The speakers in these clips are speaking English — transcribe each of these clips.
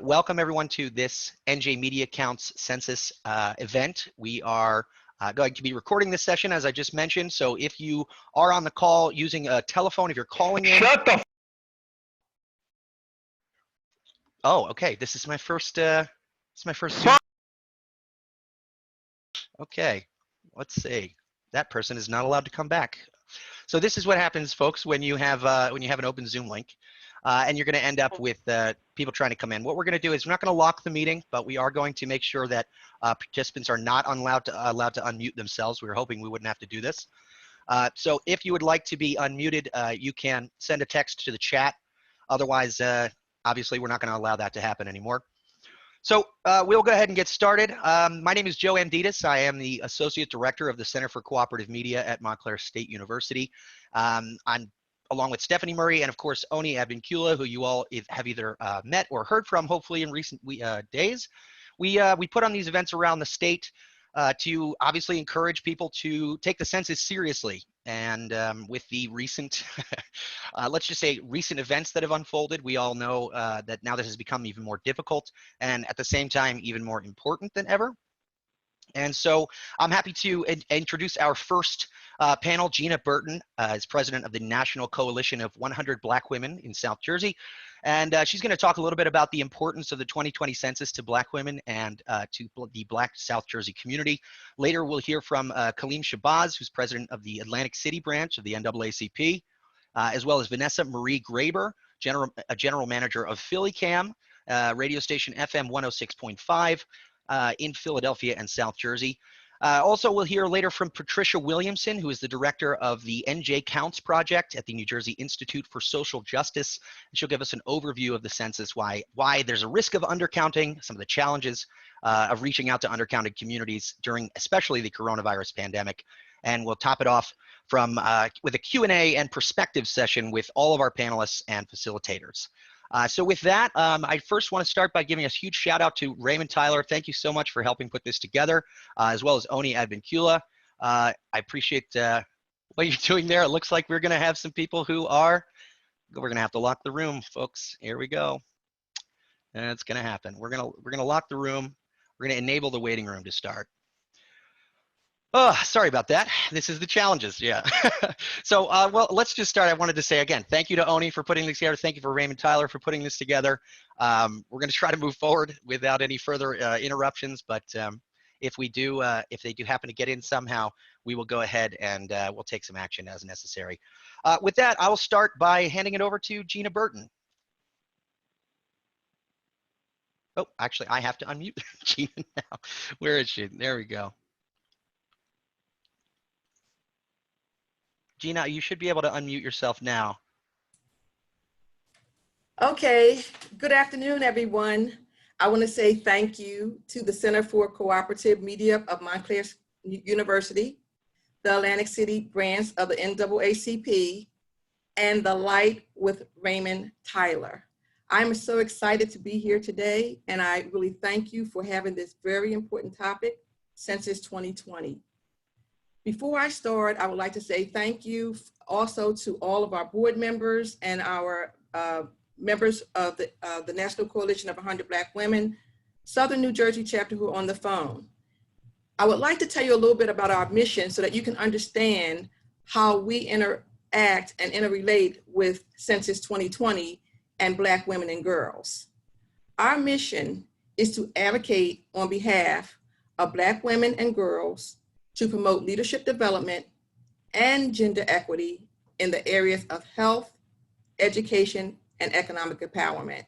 Welcome everyone to this NJ Media Counts Census event. We are going to be recording this session, as I just mentioned. So if you are on the call using a telephone, if you're calling in. Shut the Oh, okay. This is my first, Zoom. Okay, let's see. That person is not allowed to come back. So this is what happens, folks, when you have an open Zoom link. And you're going to end up with people trying to come in. What we're going to do is we're not going to lock the meeting, but we are going to make sure that participants are not allowed to unmute themselves. We were hoping we wouldn't have to do this. So if you would like to be unmuted, you can send a text to the chat. Otherwise, obviously, we're not going to allow that to happen anymore. So we'll go ahead and get started. My name is Joe Amditas. I am the Associate Director of the Center for Cooperative Media at Montclair State University. I'm along with Stephanie Murray and, of course, Oni Abincula, who you all have either met or heard from, hopefully, in recent days. We put on these events around the state to obviously encourage people to take the census seriously. And with the recent, let's just say, recent events that have unfolded, we all know that now this has become even more difficult and, at the same time, even more important than ever. And so I'm happy to introduce our first panel. Gina Burton is president of the National Coalition of 100 Black Women in South Jersey. And she's going to talk a little bit about the importance of the 2020 census to Black women and to the Black South Jersey community. Later, we'll hear from Kaleem Shabazz, who's president of the Atlantic City branch of the NAACP, as well as Vanessa Marie Graber, general manager of PhillyCam, radio station FM 106.5. In Philadelphia and South Jersey. Also, we'll hear later from Patricia Williamson, who is the director of the NJ Counts project at the New Jersey Institute for Social Justice. And she'll give us an overview of the census, why there's a risk of undercounting, some of the challenges of reaching out to undercounted communities during especially the coronavirus pandemic. And we'll top it off with a Q&A and perspective session with all of our panelists and facilitators. So with that, I first want to start by giving a huge shout out to Raymond Tyler. Thank you so much for helping put this together, as well as Oni Abincula. I appreciate what you're doing there. It looks like we're going to have some people we're going to have to lock the room, folks. Here we go. And it's going to happen. We're going to lock the room. We're going to enable the waiting room to start. Oh, sorry about that. This is the challenges, yeah. So, well, let's just start. I wanted to say again, thank you to Oni for putting this together. Thank you for Raymond Tyler for putting this together. We're going to try to move forward without any further interruptions, but if they do happen to get in somehow, we will go ahead and we'll take some action as necessary. With that, I will start by handing it over to Gina Burton. Oh, actually, I have to unmute Gina now. Where is she? There we go. Gina, you should be able to unmute yourself now. Okay, good afternoon, everyone. I want to say thank you to the Center for Cooperative Media of Montclair University, the Atlantic City branch of the NAACP, and the Light with Raymond Tyler. I'm so excited to be here today, and I really thank you for having this very important topic, Census 2020. Before I start, I would like to say thank you also to all of our board members and our members of the National Coalition of 100 Black Women, Southern New Jersey chapter, who are on the phone. I would like to tell you a little bit about our mission so that you can understand how we interact and interrelate with Census 2020 and Black women and girls. Our mission is to advocate on behalf of Black women and girls to promote leadership development and gender equity in the areas of health, education, and economic empowerment.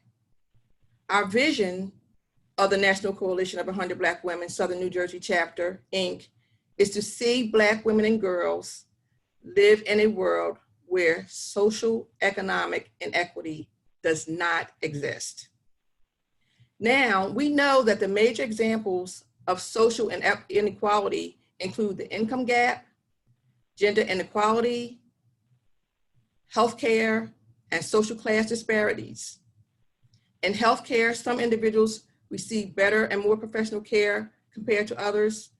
Our vision of the National Coalition of 100 Black Women, Southern New Jersey Chapter, Inc., is to see Black women and girls live in a world where social, economic inequity does not exist. Now, we know that the major examples of social inequality include the income gap, gender inequality, healthcare, and social class disparities. In healthcare, some individuals receive better and more professional care compared to others.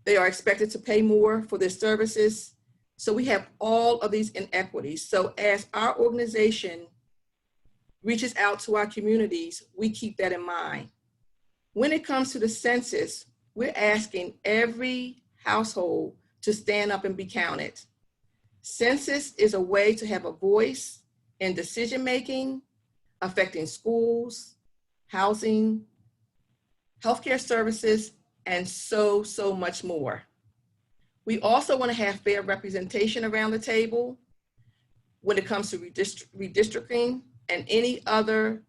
They are expected to pay more for their services. So we have all of these inequities. So as our organization reaches out to our communities, we keep that in mind. When it comes to the census, we're asking every household to stand up and be counted. Census is a way to have a voice in decision-making, affecting schools, housing, healthcare services, and so much more. We also want to have fair representation around the table when it comes to redistricting and any other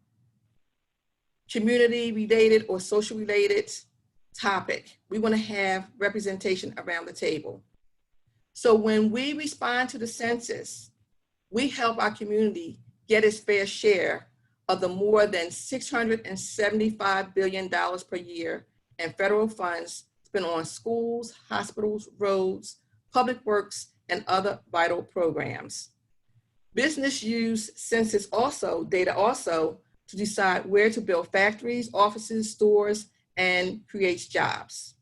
community-related or social-related topic. We want to have representation around the table. So when we respond to the census, we help our community get its fair share of the more than $675 billion per year in federal funds spent on schools, hospitals, roads, public works, and other vital programs. Business use census data also to decide where to build factories, offices, stores, and creates jobs.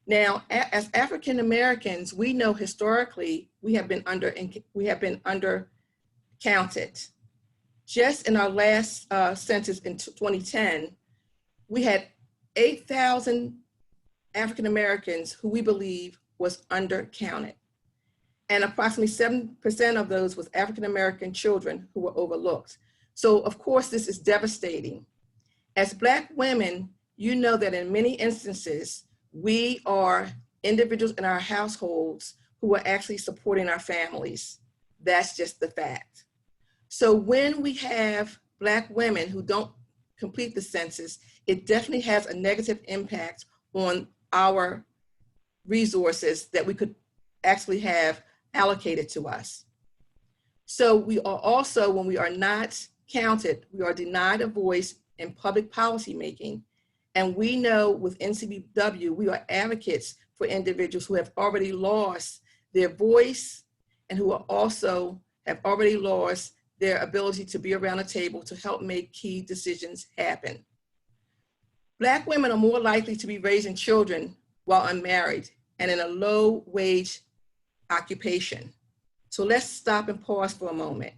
Now, as African Americans, we know historically we have been undercounted. Just in our last census in 2010, we had 8,000 African Americans who we believe was undercounted. And approximately 7% of those was African American children who were overlooked. So of course, this is devastating. As Black women, you know that in many instances, we are individuals in our households who are actually supporting our families. That's just the fact. So when we have Black women who don't complete the census, it definitely has a negative impact on our resources that we could actually have allocated to us. So we are also, when we are not counted, we are denied a voice in public policy making. And we know with NCBW, we are advocates for individuals who have already lost their voice and who are also have already lost their ability to be around a table to help make key decisions happen. Black women are more likely to be raising children while unmarried and in a low wage occupation. So let's stop and pause for a moment.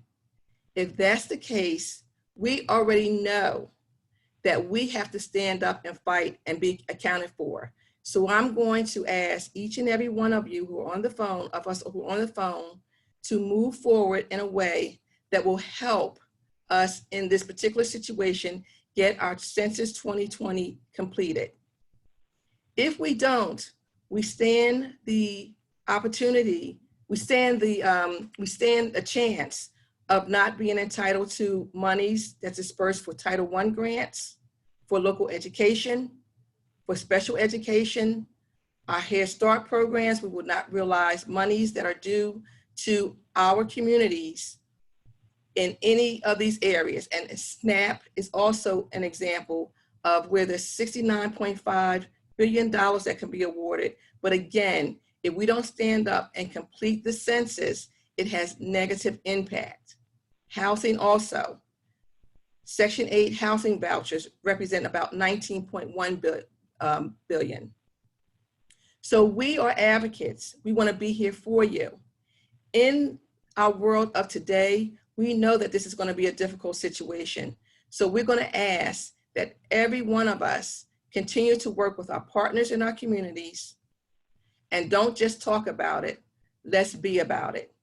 If that's the case, we already know that we have to stand up and fight and be accounted for. So I'm going to ask each and every one of you who are on the phone, of us who are on the phone, to move forward in a way that will help us in this particular situation get our Census 2020 completed. If we don't, we stand the opportunity, we stand a chance of not being entitled to monies that's dispersed for Title I grants, for local education, for special education, our Head Start programs. We will not realize monies that are due to our communities in any of these areas. And SNAP is also an example of where there's $69.5 billion that can be awarded. But again, if we don't stand up and complete the census, it has negative impact. Housing also. Section 8 housing vouchers represent about $19.1 billion. So we are advocates. We want to be here for you. In our world of today, we know that this is going to be a difficult situation. So we're going to ask that every one of us continue to work with our partners in our communities and don't just talk about it, let's be about it.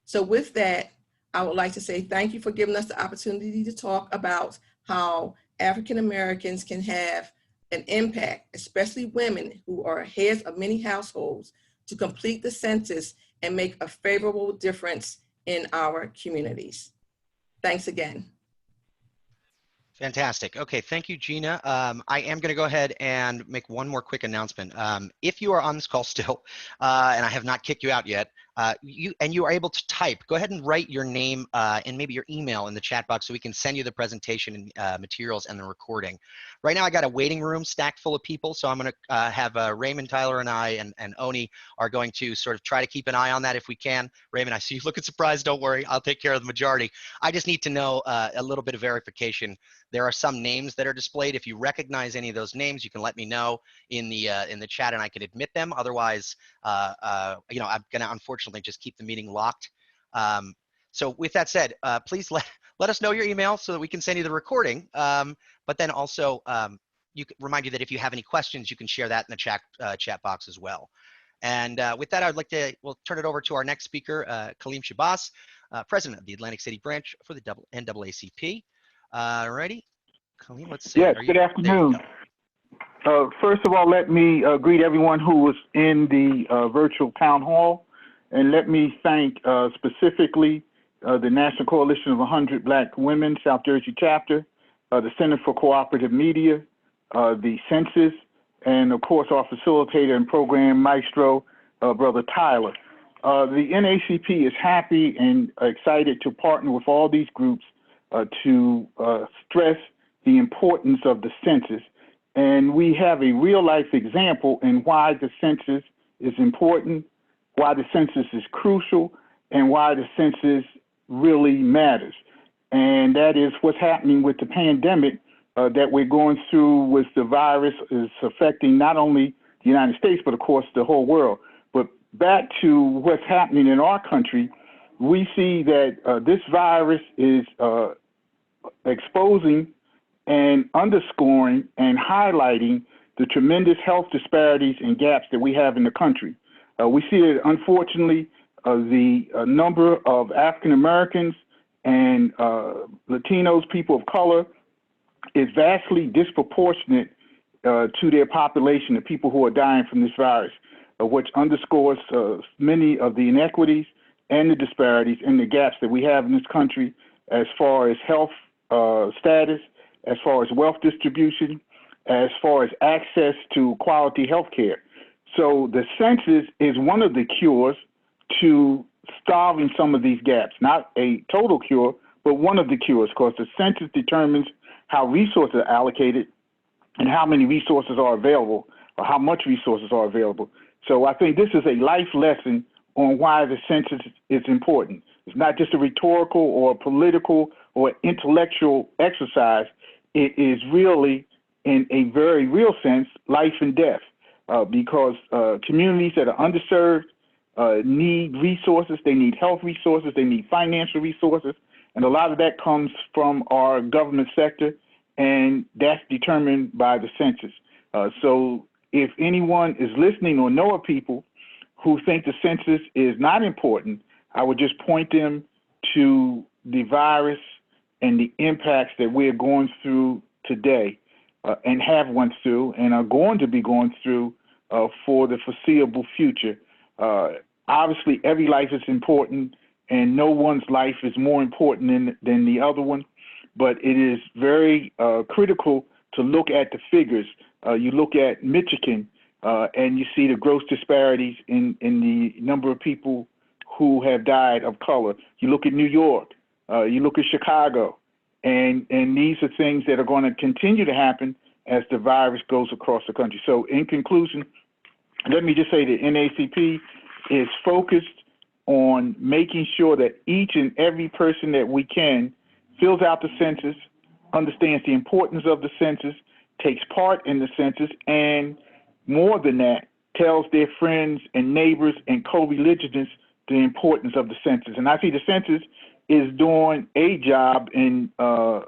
So with that, I would like to say thank you for giving us the opportunity to talk about how African Americans can have an impact, especially women who are heads of many households, to complete the census and make a favorable difference in our communities. Thanks again. Fantastic. Okay, thank you, Gina. I am going to go ahead and make one more quick announcement. If you are on this call still, and I have not kicked you out yet, you are able to type, go ahead and write your name and maybe your email in the chat box so we can send you the presentation and materials and the recording. Right now, I got a waiting room stacked full of people, so I'm going to have Raymond, Tyler, and I and Oni are going to sort of try to keep an eye on that if we can. Raymond, I see you looking surprised. Don't worry, I'll take care of the majority. I just need to know a little bit of verification. There are some names that are displayed. If you recognize any of those names, you can let me know in the chat, and I can admit them. Otherwise, you know, I'm going to unfortunately just keep the meeting locked. So with that said, please let us know your email so that we can send you the recording. But then also, remind you that if you have any questions, you can share that in the chat box as well. And with that, I'd like to, we'll turn it over to our next speaker, Kaleem Shabazz, President of the Atlantic City branch for the NAACP. Alrighty, Kaleem, let's see. Yes, good afternoon. First of all, let me greet everyone who was in the virtual town hall, and let me thank specifically the National Coalition of 100 Black Women, South Jersey chapter, the Center for Cooperative Media, the Census, and of course our facilitator and program maestro, Brother Tyler. The NAACP is happy and excited to partner with all these groups to stress the importance of the census. And we have a real life example in why the census is important, why the census is crucial, and why the census really matters. And that is what's happening with the pandemic that we're going through with the virus is affecting not only the United States, but of course the whole world. But back to what's happening in our country, we see that this virus is exposing and underscoring and highlighting the tremendous health disparities and gaps that we have in the country. We see that, unfortunately, the number of African Americans and Latinos, people of color, is vastly disproportionate to their population, the people who are dying from this virus, which underscores many of the inequities and the disparities and the gaps that we have in this country as far as health status, as far as wealth distribution, as far as access to quality health care. So the census is one of the cures to solving some of these gaps, not a total cure, but one of the cures, because the census determines how resources are allocated and how many resources are available, or how much resources are available. So I think this is a life lesson on why the census is important. It's not just a rhetorical or political or intellectual exercise. It is really, in a very real sense, life and death, because communities that are underserved need resources. They need health resources. They need financial resources. And a lot of that comes from our government sector, and that's determined by the census. So if anyone is listening or know of people who think the census is not important, I would just point them to the virus and the impacts that we're going through today and have went through and are going to be going through for the foreseeable future. Obviously, every life is important, and no one's life is more important than the other one, but it is very critical to look at the figures. You look at Michigan, and you see the gross disparities in the number of people who have died of color. You look at New York, you look at Chicago, and these are things that are going to continue to happen as the virus goes across the country. So in conclusion, let me just say that NAACP is focused on making sure that each and every person that we can fills out the census, understands the importance of the census, takes part in the census, and more than that, tells their friends and neighbors and co-religionists the importance of the census. And I see the census is doing a job in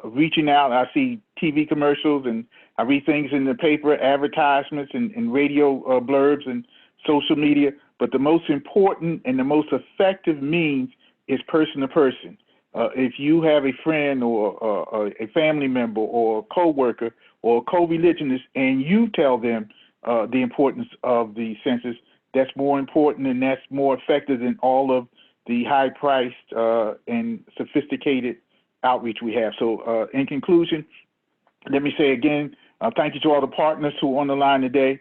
reaching out. I see TV commercials, and I read things in the paper, advertisements, and radio blurbs and social media. But the most important and the most effective means is person to person. If you have a friend or a family member or a coworker or a co-religionist, and you tell them the importance of the census, that's more important and that's more effective than all of the high-priced and sophisticated outreach we have. So in conclusion, let me say again, thank you to all the partners who are on the line today.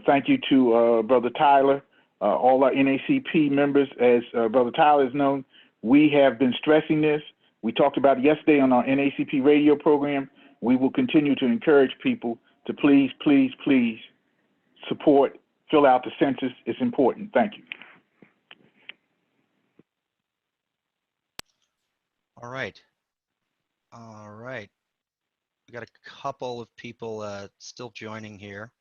Thank you to Brother Tyler, all our NAACP members. As Brother Tyler is known, we have been stressing this. We talked about it yesterday on our NAACP radio program. We will continue to encourage people to please, please, please support, fill out the census. It's important. Thank you. All right. All right. We got a couple of people still joining here.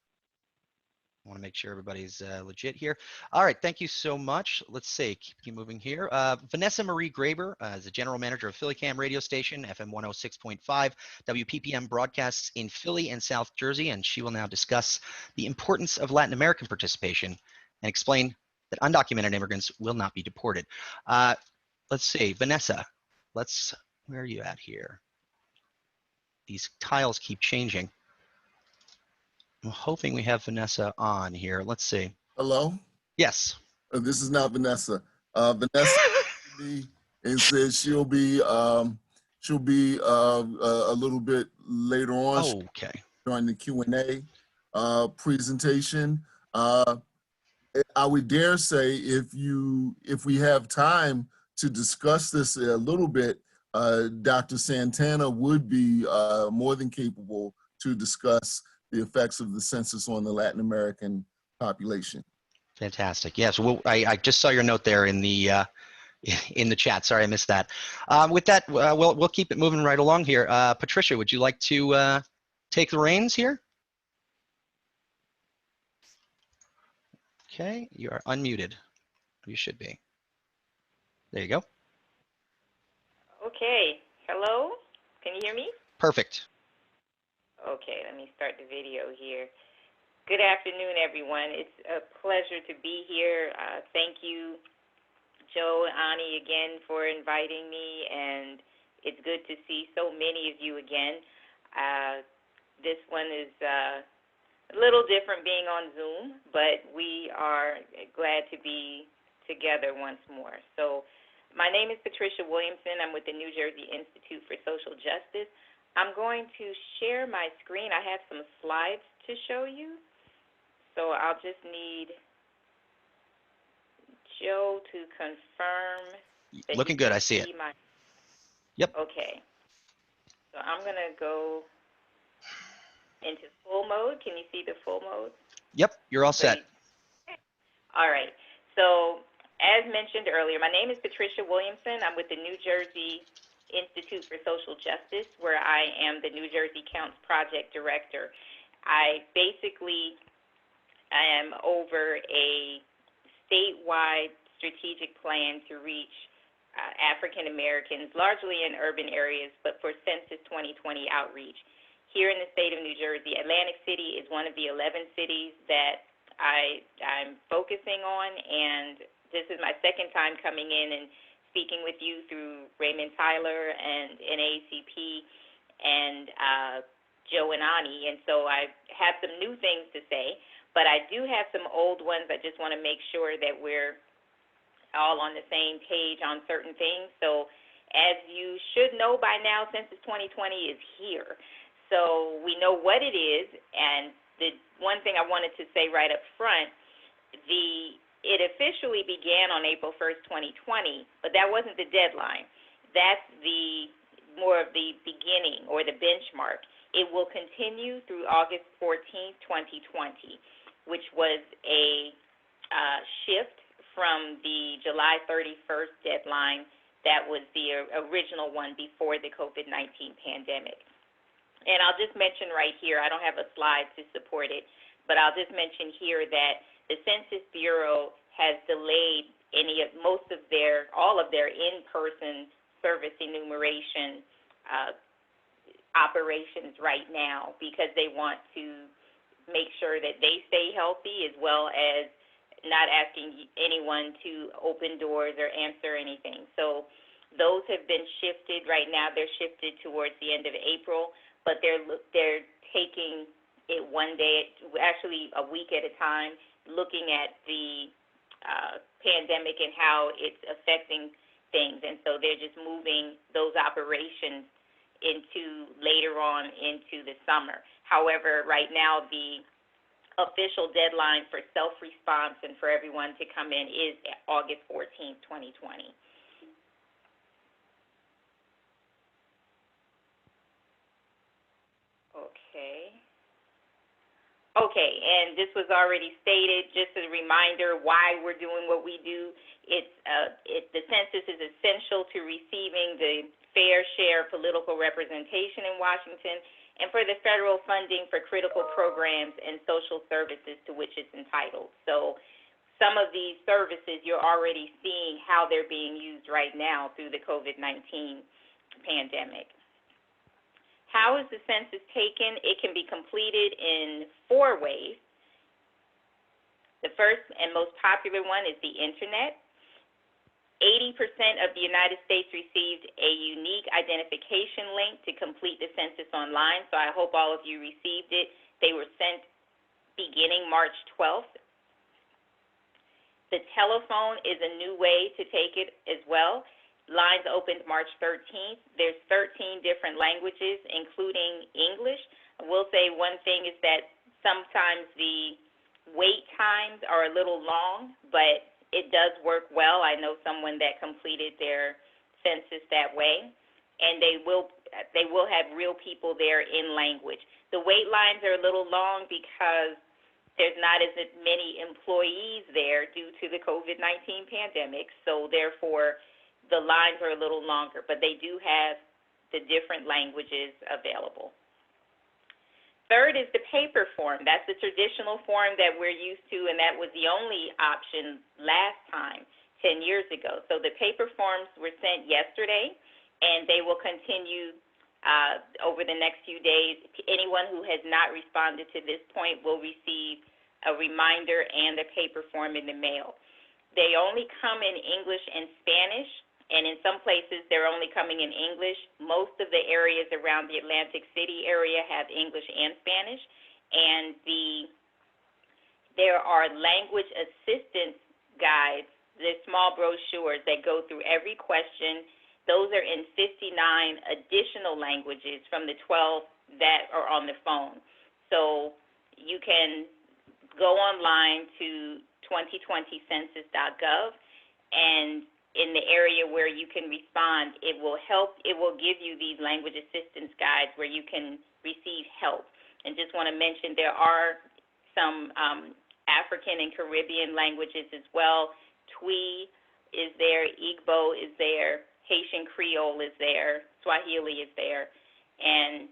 I want to make sure everybody's legit here. All right, thank you so much. Let's see, keep moving here. Vanessa Marie Graber is the general manager of PhillyCam radio station, FM 106.5, WPPM broadcasts in Philly and South Jersey, and she will now discuss the importance of Latin American participation and explain that undocumented immigrants will not be deported. Let's see, Vanessa, where are you at here? These tiles keep changing. I'm hoping we have Vanessa on here. Let's see. Hello? Yes. This is not Vanessa. Vanessa me and said she'll be a little bit later on. Oh, okay. During the Q&A presentation. I would dare say if we have time to discuss this a little bit, Dr. Santana would be more than capable to discuss the effects of the census on the Latin American population. Fantastic. Yes. Well, I just saw your note there in the chat. Sorry, I missed that. With that, we'll keep it moving right along here. Patricia, would you like to take the reins here? Okay, you are unmuted. You should be. There you go. Okay. Hello? Can you hear me? Perfect. Okay, let me start the video here. Good afternoon, everyone. It's a pleasure to be here. Thank you, Joe and Ani, again for inviting me, and it's good to see so many of you again. This one is a little different being on Zoom, but we are glad to be together once more. So my name is Patricia Williamson. I'm with the New Jersey Institute for Social Justice. I'm going to share my screen. I have some slides to show you. So I'll just need Joe to confirm that looking good. I see it. Yep. Okay. So I'm going to go into full mode. Can you see the full mode? Yep, you're all set. All right. So as mentioned earlier, my name is Patricia Williamson. I'm with the New Jersey Institute for Social Justice, where I am the New Jersey Counts Project Director. I am over a statewide strategic plan to reach African Americans, largely in urban areas, but for Census 2020 outreach. Here in the state of New Jersey, Atlantic City is one of the 11 cities that I'm focusing on, and this is my second time coming in and speaking with you through Raymond Tyler and NAACP and Joe and Ani, and so I have some new things to say, but I do have some old ones. I just want to make sure that we're all on the same page on certain things. So as you should know by now, Census 2020 is here. So we know what it is, and the one thing I wanted to say right up front, it officially began on April 1st, 2020, but that wasn't the deadline. That's more of the beginning or the benchmark. It will continue through August 14th, 2020, which was a shift from the July 31st deadline that was the original one before the COVID-19 pandemic. And I'll just mention right here, I don't have a slide to support it, but I'll just mention here that the Census Bureau has delayed all of their in-person service enumeration operations right now because they want to make sure that they stay healthy as well as not asking anyone to open doors or answer anything. So those have been shifted. Right now they're shifted towards the end of April, but they're taking it one day, actually a week at a time, looking at the pandemic and how it's affecting things. And so they're just moving those operations into later on into the summer. However, right now the official deadline for self-response and for everyone to come in is August 14th, 2020. Okay, and this was already stated, just a reminder why we're doing what we do. The census is essential to receiving the fair share of political representation in Washington, and for the federal funding for critical programs and social services to which it's entitled. So some of these services, you're already seeing how they're being used right now through the COVID-19 pandemic. How is the census taken? It can be completed in 4 ways. The first and most popular one is the internet. 80% of the United States received a unique identification link to complete the census online, so I hope all of you received it. They were sent beginning March 12th. The telephone is a new way to take it as well. Lines opened March 13th. There's 13 different languages, including English. I will say one thing is that sometimes the wait times are a little long, but it does work well. I know someone that completed their census that way, and they will have real people there in language. The wait lines are a little long because there's not as many employees there due to the COVID-19 pandemic, so therefore the lines are a little longer, but they do have the different languages available. Third is the paper form. That's the traditional form that we're used to, and that was the only option last time, 10 years ago. So the paper forms were sent yesterday, and they will continue over the next few days. Anyone who has not responded to this point will receive a reminder and a paper form in the mail. They only come in English and Spanish, and in some places they're only coming in English. Most of the areas around the Atlantic City area have English and Spanish, and there are language assistance guides, the small brochures that go through every question. Those are in 59 additional languages from the 12 that are on the phone. So you can go online to 2020census.gov, and in the area where you can respond, it will give you these language assistance guides where you can receive help. And just want to mention there are some African and Caribbean languages as well. Twi is there, Igbo is there, Haitian Creole is there, Swahili is there, and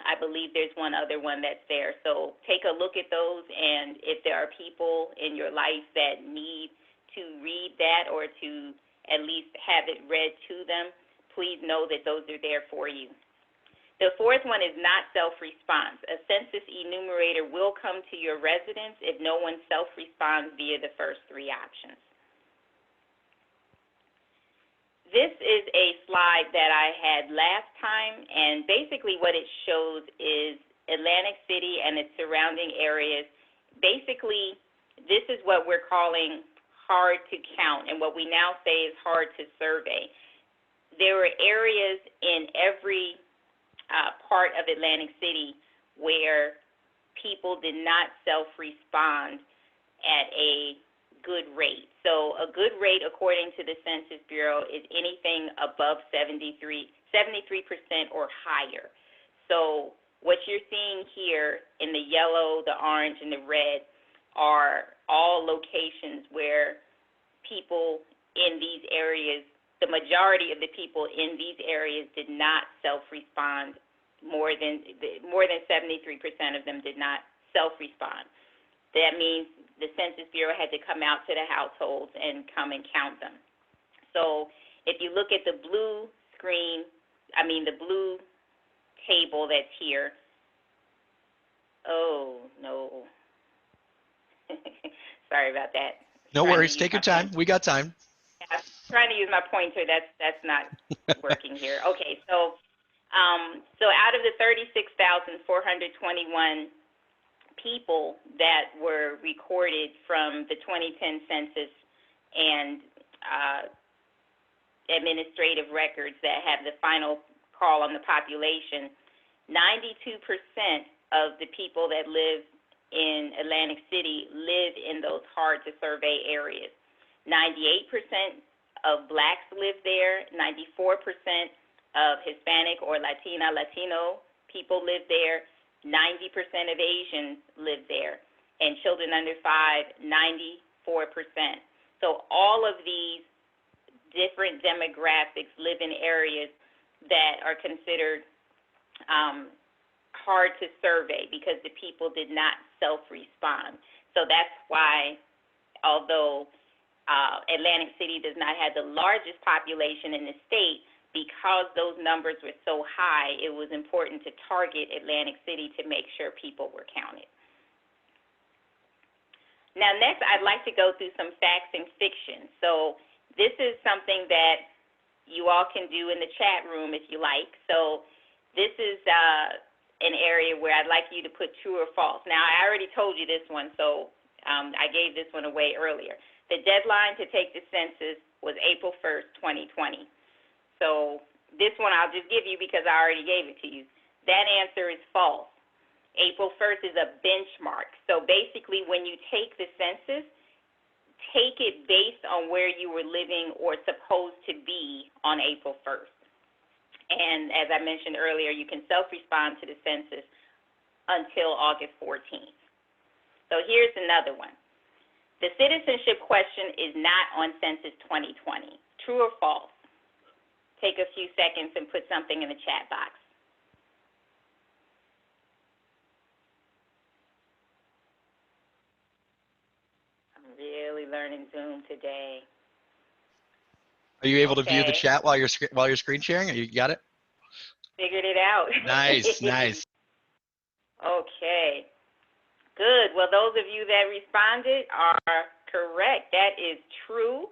I believe there's one other one that's there. So take a look at those, and if there are people in your life that need to read that or to at least have it read to them, please know that those are there for you. The fourth one is not self-response. A census enumerator will come to your residence if no one self-responds via the first 3 options. This is a slide that I had last time, and basically what it shows is Atlantic City and its surrounding areas. Basically, this is what we're calling hard to count, and what we now say is hard to survey. There were areas in every part of Atlantic City where people did not self-respond at a good rate. So a good rate, according to the Census Bureau, is anything above 73% or higher. So what you're seeing here in the yellow, the orange, and the red are all locations where people in these areas, the majority of the people in these areas did not self-respond. More than 73% of them did not self-respond. That means the Census Bureau had to come out to the households and come and count them. So if you look at the blue the blue table that's here, oh, no. Sorry about that. No worries. Take your time. We got time. I'm trying to use my pointer. That's not working here. Okay, so out of the 36,421 people that were recorded from the 2010 census and administrative records that have the final call on the population, 92% of the people that live in Atlantic City live in those hard-to-survey areas. 98% of blacks live there. 94% of Hispanic or Latino people live there. 90% of Asians live there. And children under 5, 94%. So all of these different demographics live in areas that are considered hard to survey because the people did not self-respond. So that's why, although Atlantic City does not have the largest population in the state, because those numbers were so high, it was important to target Atlantic City to make sure people were counted. Now, next, I'd like to go through some facts and fiction. So this is something that you all can do in the chat room if you like. So this is an area where I'd like you to put true or false. Now, I already told you this one, so I gave this one away earlier. The deadline to take the census was April 1st, 2020. So this one I'll just give you because I already gave it to you. That answer is false. April 1st is a benchmark. So basically when you take the census, take it based on where you were living or supposed to be on April 1st. And as I mentioned earlier, you can self-respond to the census until August 14th. So here's another one. The citizenship question is not on Census 2020. True or false? Take a few seconds and put something in the chat box. I'm really learning Zoom today. Are you able to view the Okay. chat while you're screen sharing? You got it? Figured it out. Nice, nice. Okay. Good. Well, those of you that responded are correct. That is true.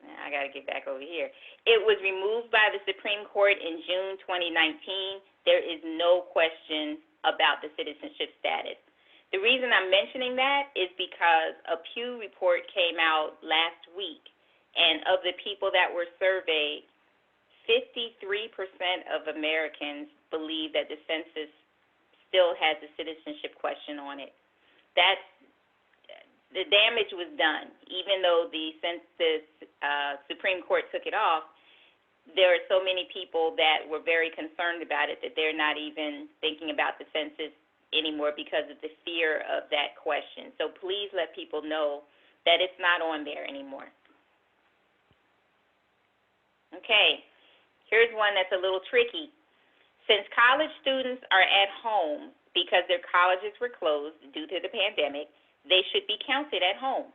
Now, I got to get back over here. It was removed by the Supreme Court in June 2019. There is no question about the citizenship status. The reason I'm mentioning that is because a Pew report came out last week, and of the people that were surveyed, 53% of Americans believe that the census still has a citizenship question on it. That's the damage was done. Even though the Supreme Court took it off, there are so many people that were very concerned about it that they're not even thinking about the census anymore because of the fear of that question. So please let people know that it's not on there anymore. Okay, here's one that's a little tricky. Since college students are at home because their colleges were closed due to the pandemic, they should be counted at home.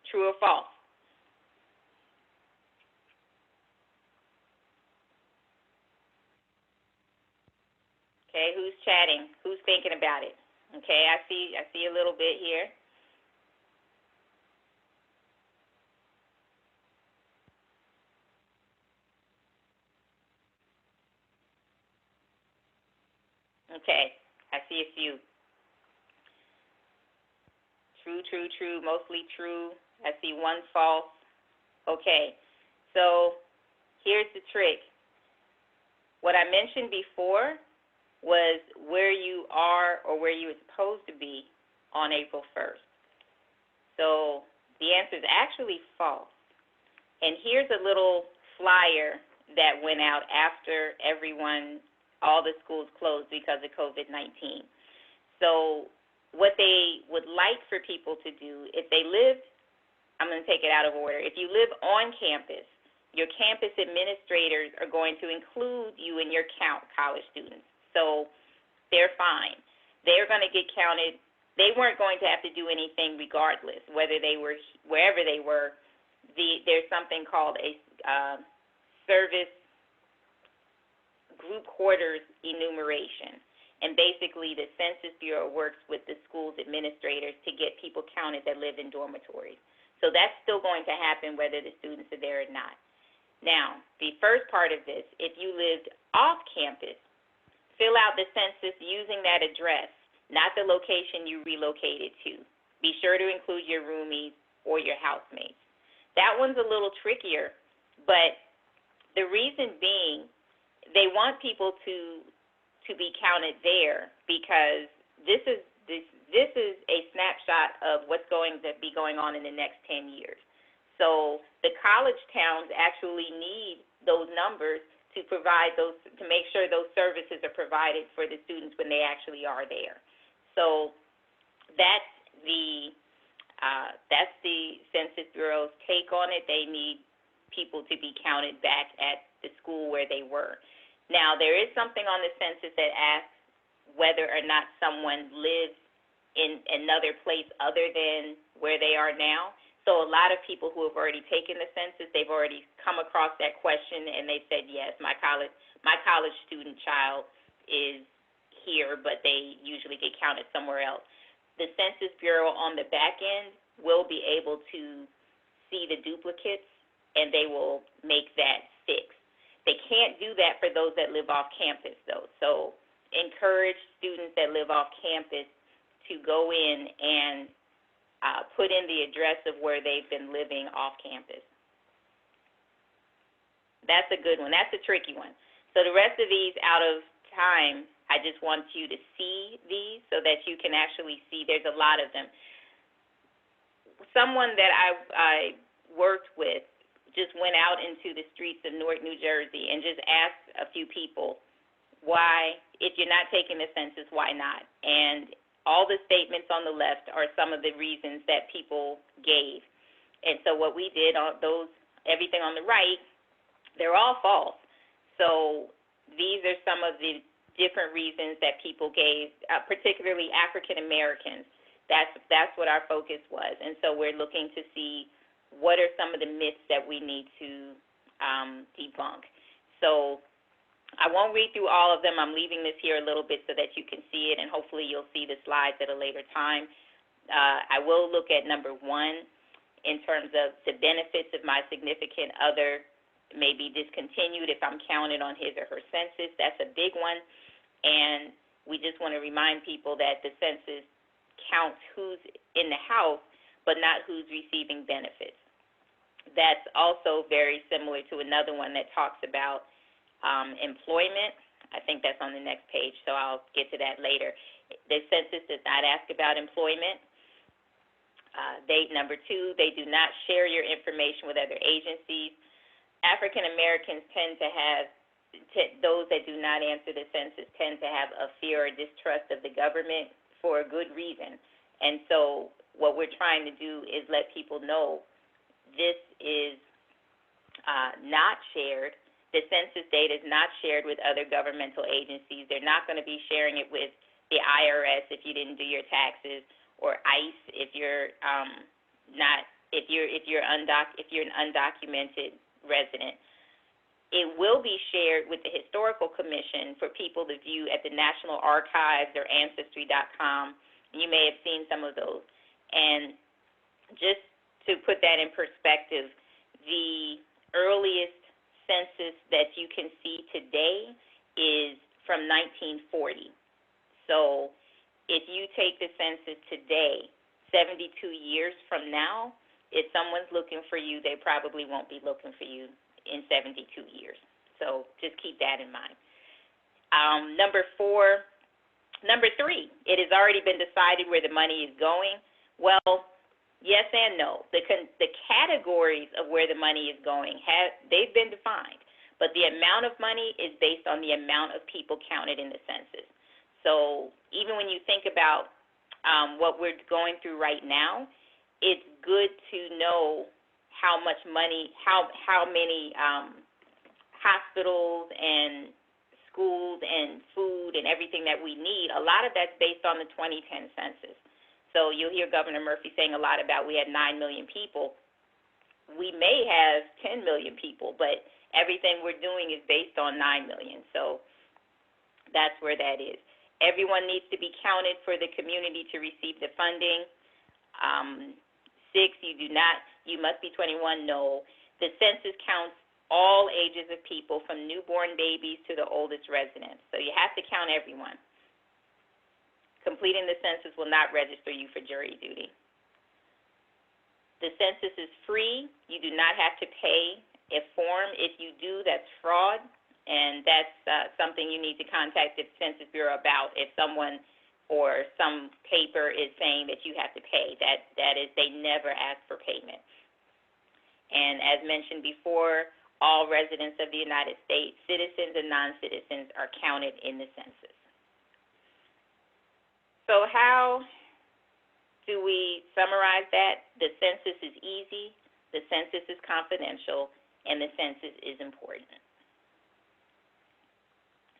True or false? Okay, who's chatting? Who's thinking about it? Okay, I see a little bit here. Okay, I see a few. True, true, true, mostly true. I see one false. Okay, so here's the trick. What I mentioned before was where you are or where you were supposed to be on April 1st. So the answer is actually false. And here's a little flyer that went out after all the schools closed because of COVID-19. So what they would like for people to do, if they live, I'm going to take it out of order. If you live on campus, your campus administrators are going to include you in your count, college students. So they're fine. They're going to get counted. They weren't going to have to do anything regardless, whether they were, wherever they were. There's something called a service group quarters enumeration. And basically, the Census Bureau works with the school's administrators to get people counted that live in dormitories. So that's still going to happen whether the students are there or not. Now, the first part of this, if you lived off campus, fill out the census using that address, not the location you relocated to. Be sure to include your roomies or your housemates. That one's a little trickier, but the reason being, they want people to be counted there because this is a snapshot of what's going to be going on in the next 10 years. So the college towns actually need those numbers to provide those, to make sure those services are provided for the students when they actually are there. So that's the Census Bureau's take on it. They need people to be counted back at the school where they were. Now, there is something on the census that asks whether or not someone lives in another place other than where they are now. So a lot of people who have already taken the census, they've already come across that question and they said, yes, my college student child is here, but they usually get counted somewhere else. The Census Bureau on the back end will be able to see the duplicates and they will make that fix. They can't do that for those that live off campus though. So encourage students that live off campus to go in and put in the address of where they've been living off campus. That's a good one. That's a tricky one. So the rest of these, out of time, I just want you to see these so that you can actually see. There's a lot of them. Someone that I worked with just went out into the streets of Newark, New Jersey, and just asked a few people, why, if you're not taking the census, why not? And all the statements on the left are some of the reasons that people gave. And so what we did on those, everything on the right, they're all false. So these are some of the different reasons that people gave, particularly African Americans. That's what our focus was. And so we're looking to see what are some of the myths that we need to debunk. So I won't read through all of them. I'm leaving this here a little bit so that you can see it, and hopefully you'll see the slides at a later time. I will look at number 1 in terms of the benefits of my significant other may be discontinued if I'm counted on his or her census. That's a big one. And we just want to remind people that the census counts who's in the house, but not who's receiving benefits. That's also very similar to another one that talks about employment. I think that's on the next page, so I'll get to that later. The census does not ask about employment. Number 2, they do not share your information with other agencies. African Americans tend to have, those that do not answer the census tend to have a fear or distrust of the government for a good reason. And so what we're trying to do is let people know this is not shared. The census data is not shared with other governmental agencies. They're not going to be sharing it with the IRS if you didn't do your taxes, or ICE if you're if you're an undocumented resident. It will be shared with the Historical Commission for people to view at the National Archives or Ancestry.com. You may have seen some of those. And just to put that in perspective, the earliest census that you can see today is from 1940. So if you take the census today, 72 years from now, if someone's looking for you, they probably won't be looking for you in 72 years. So just keep that in mind. Number 3, it has already been decided where the money is going. Well, yes and no. The categories of where the money is going, they've been defined, but the amount of money is based on the amount of people counted in the census. So even when you think about what we're going through right now, it's good to know how much money, how many hospitals and schools and food and everything that we need. A lot of that's based on the 2010 census. So you'll hear Governor Murphy saying a lot about we had 9 million people. We may have 10 million people, but everything we're doing is based on 9 million. So that's where that is. Everyone needs to be counted for the community to receive the funding. 6, you must be 21, no. The census counts all ages of people from newborn babies to the oldest residents. So you have to count everyone. Completing the census will not register you for jury duty. The census is free. You do not have to pay a form. If you do, that's fraud, and that's something you need to contact the Census Bureau about. If someone or some paper is saying that you have to pay, that is, they never ask for payment. And as mentioned before, all residents of the United States, citizens and non-citizens, are counted in the census. So how do we summarize that? The census is easy, the census is confidential, and the census is important.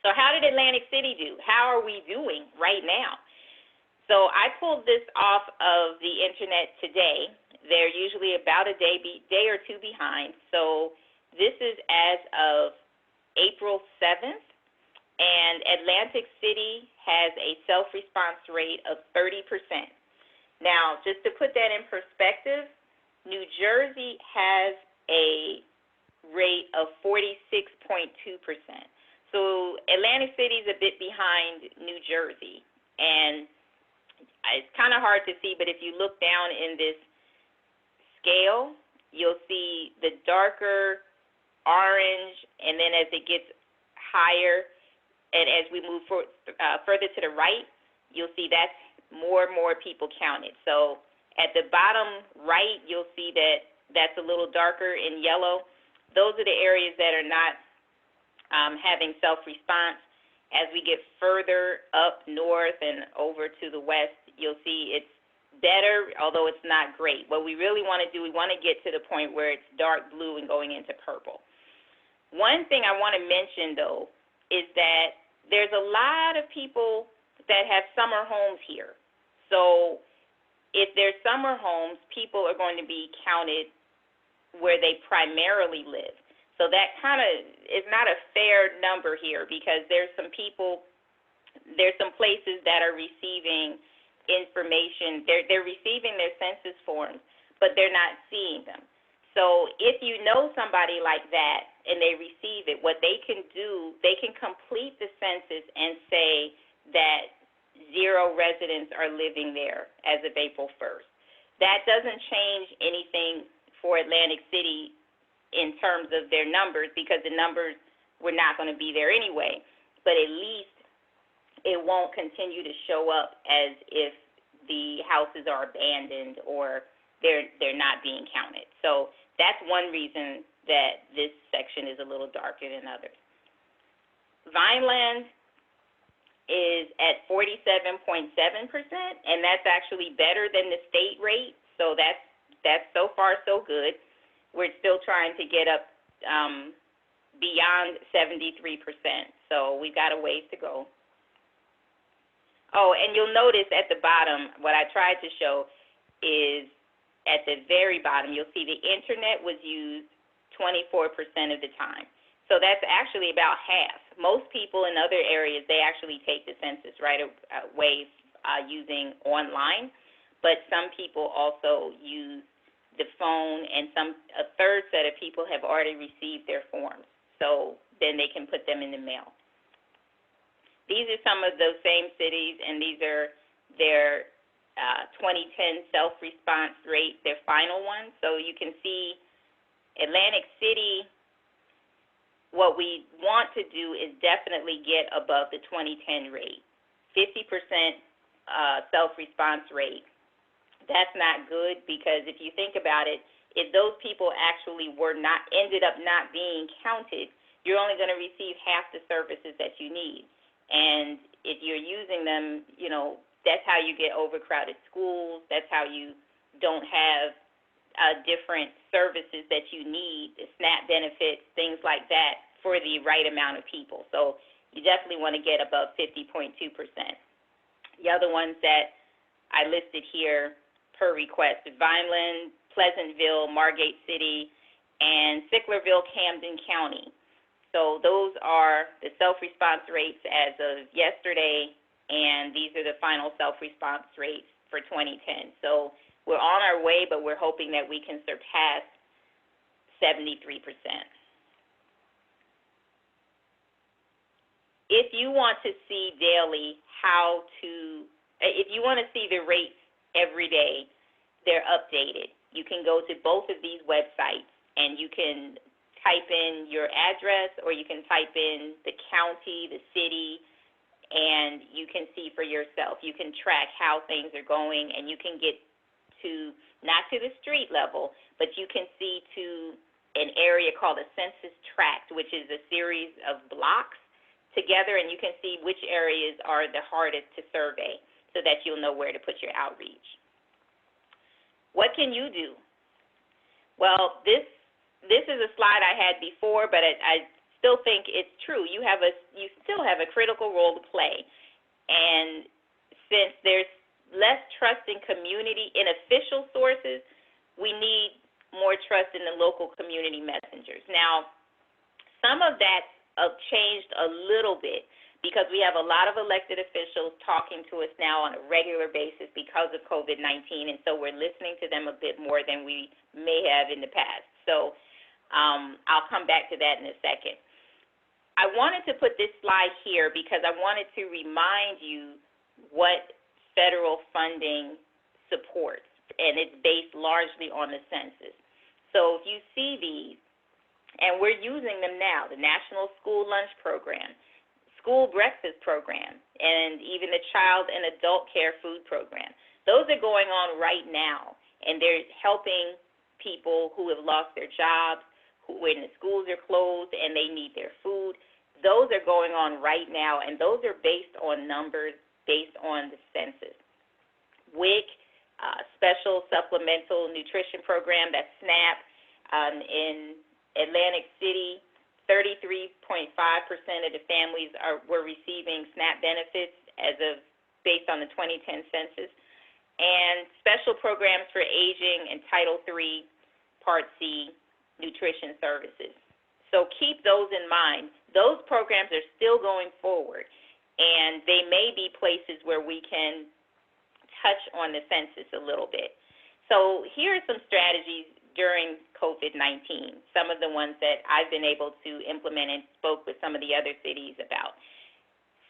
So how did Atlantic City do? How are we doing right now? So I pulled this off of the internet today. They're usually about a day or two behind. So this is as of April 7th, and Atlantic City has a self-response rate of 30%. Now, just to put that in perspective, New Jersey has a rate of 46.2%. So Atlantic City is a bit behind New Jersey, and it's kind of hard to see, but if you look down in this scale, you'll see the darker orange, and then as it gets higher, and as we move further to the right, you'll see that's more and more people counted. So at the bottom right, you'll see that that's a little darker in yellow. Those are the areas that are not having self-response. As we get further up north and over to the west, you'll see it's better, although it's not great. What we really want to do, we want to get to the point where it's dark blue and going into purple. One thing I want to mention, though, is that there's a lot of people that have summer homes here. So if there's summer homes, people are going to be counted where they primarily live. So that kind of is not a fair number here, because there's some people, there's some places that are receiving information. They're receiving their census forms, but they're not seeing them. So if you know somebody like that and they receive it, what they can do, they can complete the census and say that 0 residents are living there as of April 1st. That doesn't change anything for Atlantic City in terms of their numbers, because the numbers were not going to be there anyway, but at least it won't continue to show up as if the houses are abandoned or they're not being counted. So that's one reason that this section is a little darker than others. Vineland is at 47.7%, and that's actually better than the state rate, so that's so far so good. We're still trying to get up beyond 73%, so we've got a ways to go. Oh, and you'll notice at the bottom, what I tried to show is at the very bottom, you'll see the internet was used 24% of the time. So that's actually about half. Most people in other areas, they actually take the census right away using online, but some people also use the phone, and a third set of people have already received their forms, so then they can put them in the mail. These are some of those same cities, and these are their 2010 self-response rate, their final ones. So you can see Atlantic City, what we want to do is definitely get above the 2010 rate. 50% self-response rate. That's not good, because if you think about it, if those people actually ended up not being counted, you're only going to receive half the services that you need. And if you're using them, that's how you get overcrowded schools. That's how you don't have different services that you need, the SNAP benefits, things like that, for the right amount of people. So you definitely want to get above 50.2%. The other ones that I listed here per request: Vineland, Pleasantville, Margate City, and Sicklerville, Camden County. So those are the self-response rates as of yesterday, and these are the final self-response rates for 2010. So we're on our way, but we're hoping that we can surpass 73%. If you want to see daily if you want to see the rates every day, they're updated. You can go to both of these websites, and you can type in your address, or you can type in the county, the city, and you can see for yourself. You can track how things are going, and you can get to, not to the street level, but you can see to an area called a census tract, which is a series of blocks together, and you can see which areas are the hardest to survey, so that you'll know where to put your outreach. What can you do? Well, this is a slide I had before, but I still think it's true. You still have a critical role to play. And since there's less trust in community, in official sources, we need more trust in the local community messengers. Now, some of that changed a little bit because we have a lot of elected officials talking to us now on a regular basis because of COVID-19, and so we're listening to them a bit more than we may have in the past. So I'll come back to that in a second. I wanted to put this slide here because I wanted to remind you what federal funding supports, and it's based largely on the census. So if you see these, and we're using them now, the National School Lunch Program, School Breakfast Program, and even the Child and Adult Care Food Program. Those are going on right now, and they're helping people who have lost their jobs, when the schools are closed and they need their food. Those are going on right now, and those are based on numbers, based on the census. WIC, Special Supplemental Nutrition Program, that's SNAP, in Atlantic City, 33.5% of the families were receiving SNAP benefits based on the 2010 census. And special programs for aging and Title III, Part C, nutrition services. So keep those in mind. Those programs are still going forward, and they may be places where we can touch on the census a little bit. So here are some strategies during COVID-19, some of the ones that I've been able to implement and spoke with some of the other cities about.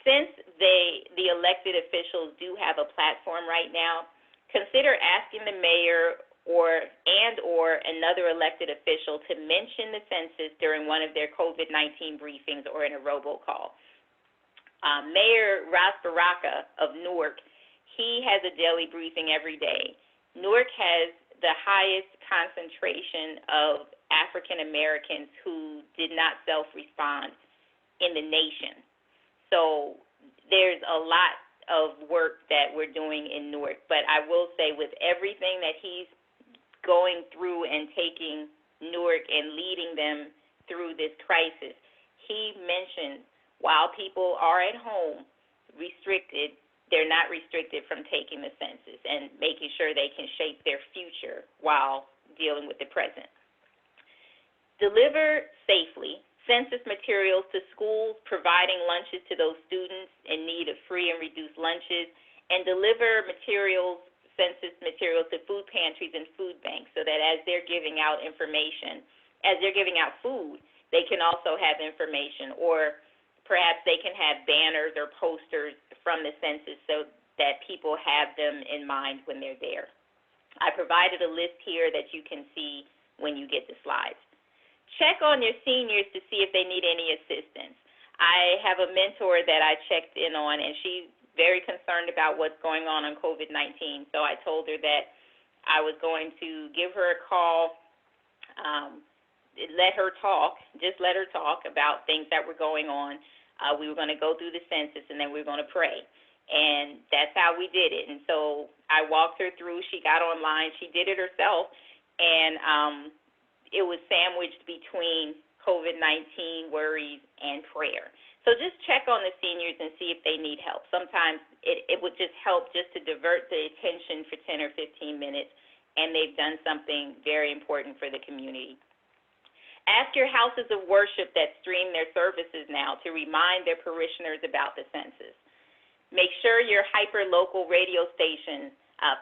Since the elected officials do have a platform right now, consider asking the mayor or another elected official to mention the census during one of their COVID-19 briefings or in a robocall. Mayor Ras Baraka of Newark, he has a daily briefing every day. Newark has the highest concentration of African Americans who did not self-respond in the nation. So there's a lot of work that we're doing in Newark, but I will say with everything that he's going through and taking Newark and leading them through this crisis, he mentioned while people are at home restricted, they're not restricted from taking the census and making sure they can shape their future while dealing with the present. Deliver safely census materials to schools, providing lunches to those students in need of free and reduced lunches, and deliver materials, census materials, to food pantries and food banks so that as they're giving out information, as they're giving out food, they can also have information, or perhaps they can have banners or posters from the census so that people have them in mind when they're there. I provided a list here that you can see when you get the slides. Check on your seniors to see if they need any assistance. I have a mentor that I checked in on, and she's very concerned about what's going on COVID-19, so I told her that I was going to give her a call, let her talk about things that were going on. We were going to go through the census, and then we were going to pray. And that's how we did it. And so I walked her through. She got online. She did it herself. And it was sandwiched between COVID-19 worries and prayer. So just check on the seniors and see if they need help. Sometimes it would just help just to divert the attention for 10 or 15 minutes, and they've done something very important for the community. Ask your houses of worship that stream their services now to remind their parishioners about the census. Make sure your hyper-local radio stations,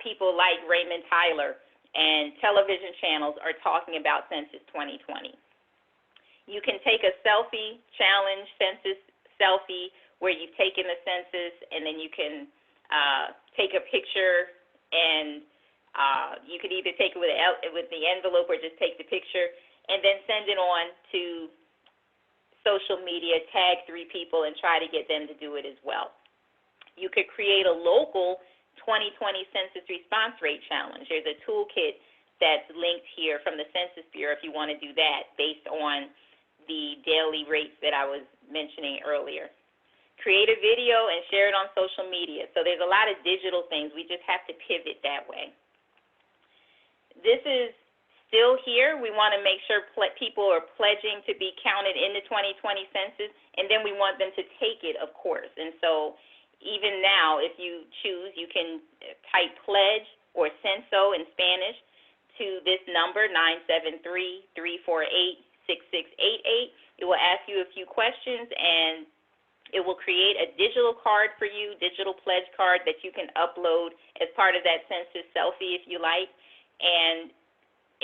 people like Raymond Tyler, and television channels are talking about Census 2020. You can take a selfie challenge, census selfie, where you've taken the census, and then you can take a picture, and you could either take it with the envelope or just take the picture, and then send it on to social media, tag 3 people, and try to get them to do it as well. You could create a local 2020 Census Response Rate Challenge. There's a toolkit that's linked here from the Census Bureau if you want to do that based on the daily rates that I was mentioning earlier. Create a video and share it on social media. So there's a lot of digital things. We just have to pivot that way. This is still here. We want to make sure people are pledging to be counted in the 2020 census, and then we want them to take it, of course. And so even now, if you choose, you can type pledge or censo in Spanish to this number, 973-348-6688. It will ask you a few questions, and it will create a digital card for you, digital pledge card that you can upload as part of that census selfie if you like, and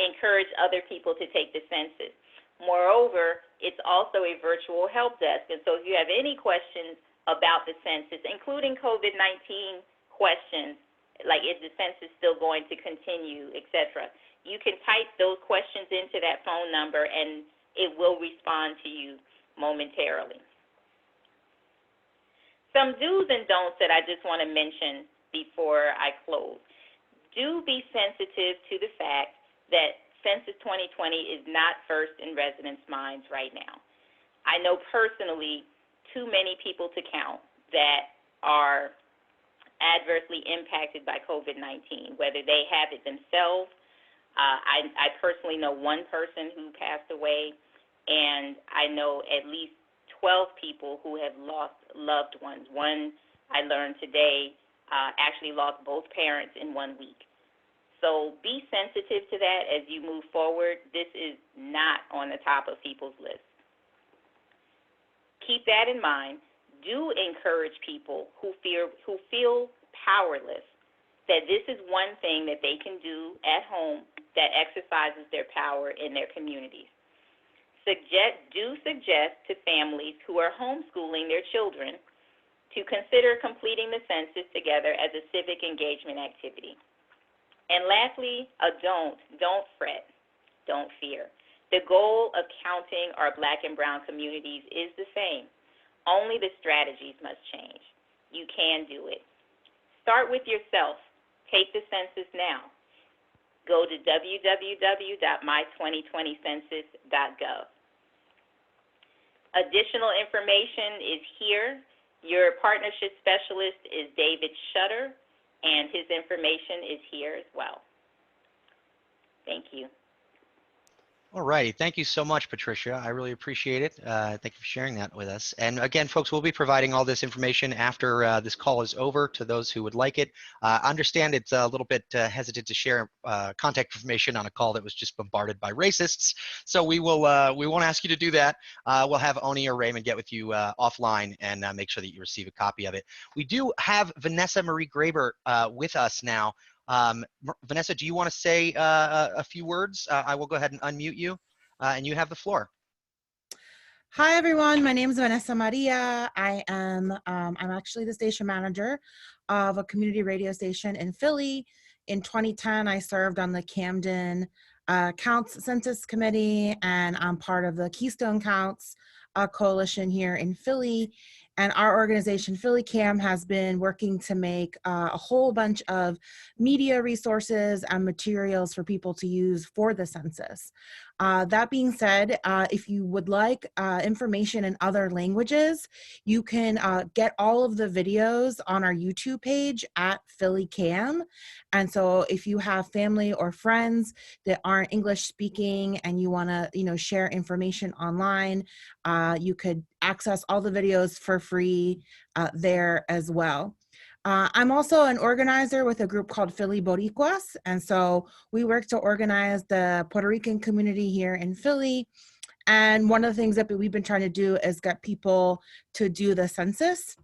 encourage other people to take the census. Moreover, it's also a virtual help desk, and so if you have any questions about the census, including COVID-19 questions, like is the census still going to continue, et cetera, you can type those questions into that phone number and it will respond to you momentarily. Some do's and don'ts that I just want to mention before I close. Do be sensitive to the fact that Census 2020 is not first in residents' minds right now. I know personally too many people to count that are adversely impacted by COVID-19, whether they have it themselves. I personally know one person who passed away, and I know at least 12 people who have lost loved ones. One, I learned today, actually lost both parents in 1 week. So be sensitive to that as you move forward. This is not on the top of people's list. Keep that in mind. Do encourage people who feel powerless that this is one thing that they can do at home that exercises their power in their communities. Do suggest to families who are homeschooling their children to consider completing the census together as a civic engagement activity. And lastly, don't fret, don't fear. The goal of counting our Black and brown communities is the same. Only the strategies must change. You can do it. Start with yourself. Take the census now. Go to www.my2020census.gov. Additional information is here. Your partnership specialist is David Shutter, and his information is here as well. Thank you. All righty. Thank you so much, Patricia. I really appreciate it. Thank you for sharing that with us. And again, folks, we'll be providing all this information after this call is over to those who would like it. Understand it's a little bit hesitant to share contact information on a call that was just bombarded by racists. So we won't ask you to do that. We'll have Oni or Raymond get with you offline and make sure that you receive a copy of it. We do have Vanessa Marie Graber with us now. Vanessa, do you want to say a few words? I will go ahead and unmute you, and you have the floor. Hi, everyone. My name is Vanessa Maria. I'm actually the station manager of a community radio station in Philly. In 2010, I served on the Camden Counts Census Committee, and I'm part of the Keystone Counts coalition here in Philly. And our organization, Philly Cam, has been working to make a whole bunch of media resources and materials for people to use for the census. That being said, if you would like information in other languages, you can get all of the videos on our YouTube page at Philly Cam. And so if you have family or friends that aren't English speaking and you want to, share information online, you could access all the videos for free there as well. I'm also an organizer with a group called Philly Boricuas, and so we work to organize the Puerto Rican community here in Philly. And one of the things that we've been trying to do is get people to do the census.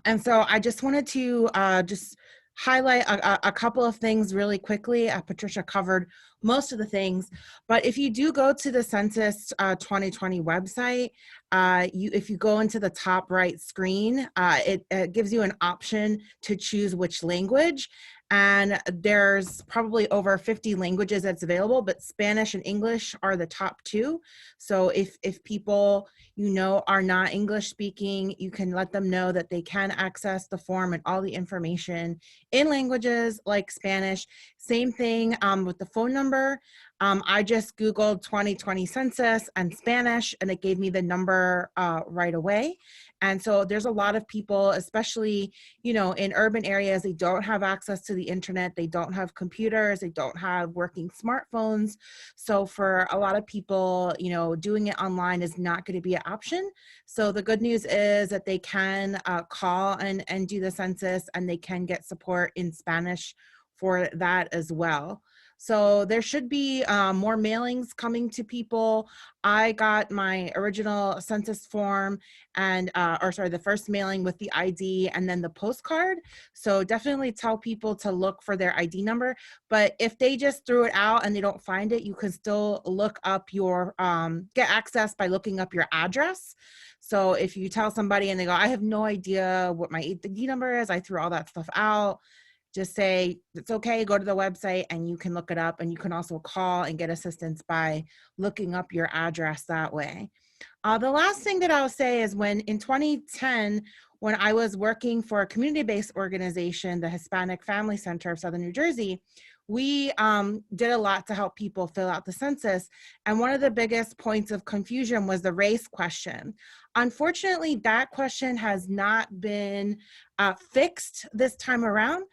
And so I just wanted to just highlight a couple of things really quickly. Patricia covered most of the things, but if you do go to the Census 2020 website, if you go into the top right screen, it gives you an option to choose which language. And there's probably over 50 languages that's available, but Spanish and English are the top two. So if people are not English speaking, you can let them know that they can access the form and all the information in languages like Spanish. Same thing with the phone number. I just Googled 2020 census and Spanish, and it gave me the number right away. And so there's a lot of people, especially, you know, in urban areas, they don't have access to the internet, they don't have computers, they don't have working smartphones. So for a lot of people, you know, doing it online is not going to be an option. So the good news is that they can call and do the census, and they can get support in Spanish for that as well. So there should be more mailings coming to people. I got my original census form and, the first mailing with the ID and then the postcard. So definitely tell people to look for their ID number. But if they just threw it out and they don't find it, you can still look up your, get access by looking up your address. So if you tell somebody and they go, I have no idea what my ID number is, I threw all that stuff out, just say, it's okay, go to the website and you can look it up, and you can also call and get assistance by looking up your address that way. The last thing that I'll say is in 2010, when I was working for a community-based organization, the Hispanic Family Center of Southern New Jersey, we did a lot to help people fill out the census. And one of the biggest points of confusion was the race question. Unfortunately, that question has not been fixed this time around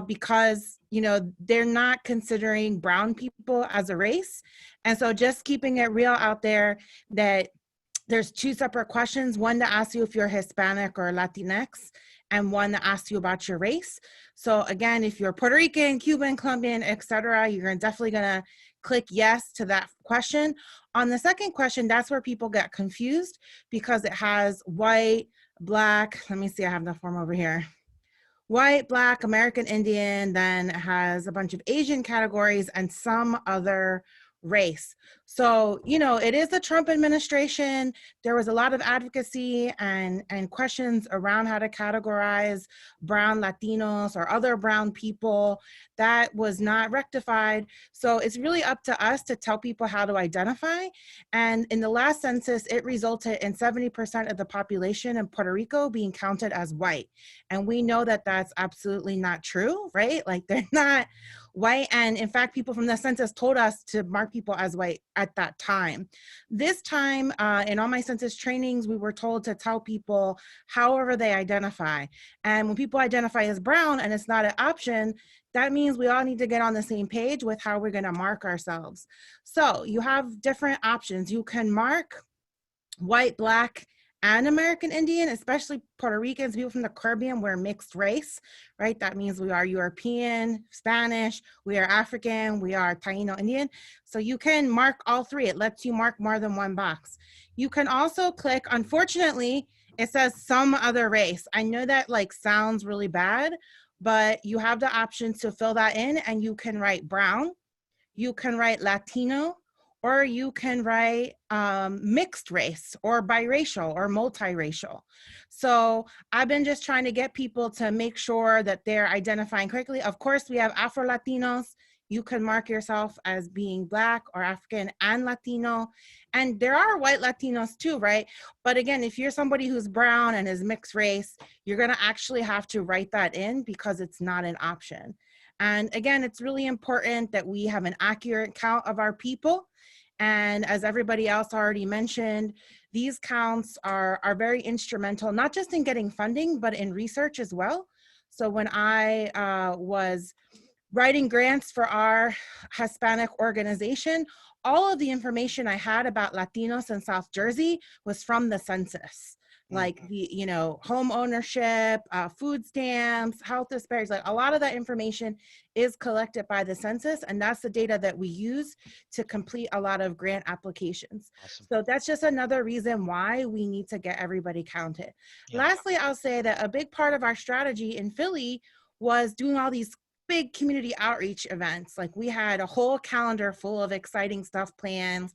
because, you know, they're not considering brown people as a race. And so just keeping it real out there, that there's two separate questions, one that asks you if you're Hispanic or Latinx, and one that asks you about your race. So again, if you're Puerto Rican, Cuban, Colombian, etc., you're definitely gonna click yes to that question. On the second question, that's where people get confused because it has white, black, let me see, I have the form over here. White, black, American Indian, then it has a bunch of Asian categories and some other race. So, you know, it is the Trump administration. There was a lot of advocacy and questions around how to categorize brown Latinos or other brown people. That was not rectified. So it's really up to us to tell people how to identify. And in the last census, it resulted in 70% of the population in Puerto Rico being counted as white. And we know that that's absolutely not true, right? Like, they're not white. And in fact, people from the census told us to mark people as white at that time. This time, in all my census trainings, we were told to tell people however they identify. And when people identify as brown and it's not an option, that means we all need to get on the same page with how we're going to mark ourselves. So you have different options. You can mark white, black, and American Indian, especially Puerto Ricans, people from the Caribbean, we're mixed race, right? That means we are European, Spanish, we are African, we are Taino Indian. So you can mark all three. It lets you mark more than one box. You can also click, unfortunately, it says some other race. I know that like sounds really bad, but you have the option to fill that in, and you can write brown, you can write Latino, or you can write mixed race or biracial or multiracial. So I've been just trying to get people to make sure that they're identifying correctly. Of course, we have Afro-Latinos. You can mark yourself as being Black or African and Latino. And there are white Latinos too, right? But again, if you're somebody who's brown and is mixed race, you're gonna actually have to write that in because it's not an option. And again, it's really important that we have an accurate count of our people. And as everybody else already mentioned, these counts are very instrumental, not just in getting funding, but in research as well. So when I was writing grants for our Hispanic organization, all of the information I had about Latinos in South Jersey was from the census. Like the, you know, home ownership, food stamps, health disparities, like a lot of that information is collected by the census, and that's the data that we use to complete a lot of grant applications. Awesome. So that's just another reason why we need to get everybody counted. Yeah. Lastly, I'll say that a big part of our strategy in Philly was doing all these big community outreach events. Like, we had a whole calendar full of exciting stuff planned.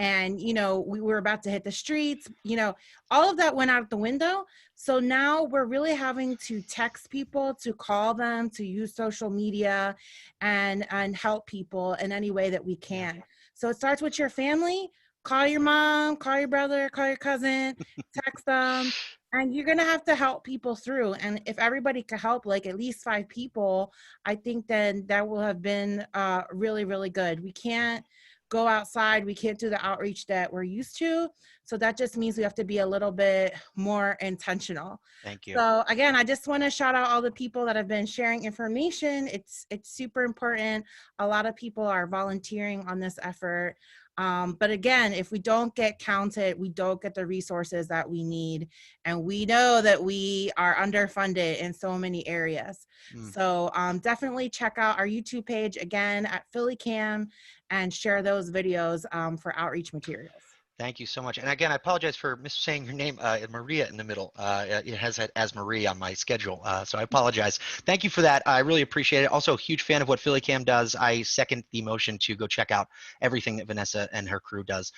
And, you know, we were about to hit the streets, you know, all of that went out the window. So now we're really having to text people, to call them, to use social media and help people in any way that we can. So it starts with your family. Call your mom, call your brother, call your cousin, text them, and you're going to have to help people through. And if everybody could help like at least 5 people, I think then that will have been really, really good. We can't go outside. We can't do the outreach that we're used to. So that just means we have to be a little bit more intentional. Thank you. So again, I just want to shout out all the people that have been sharing information. It's super important. A lot of people are volunteering on this effort. But again, if we don't get counted, we don't get the resources that we need. And we know that we are underfunded in so many areas. So definitely check out our YouTube page again at PhillyCam and share those videos for outreach materials. Thank you so much. And again, I apologize for missaying your name, Maria in the middle. It has it as Marie on my schedule, so I apologize. Thank you for that. I really appreciate it. Also, a huge fan of what PhillyCam does. I second the motion to go check out everything that Vanessa and her crew does.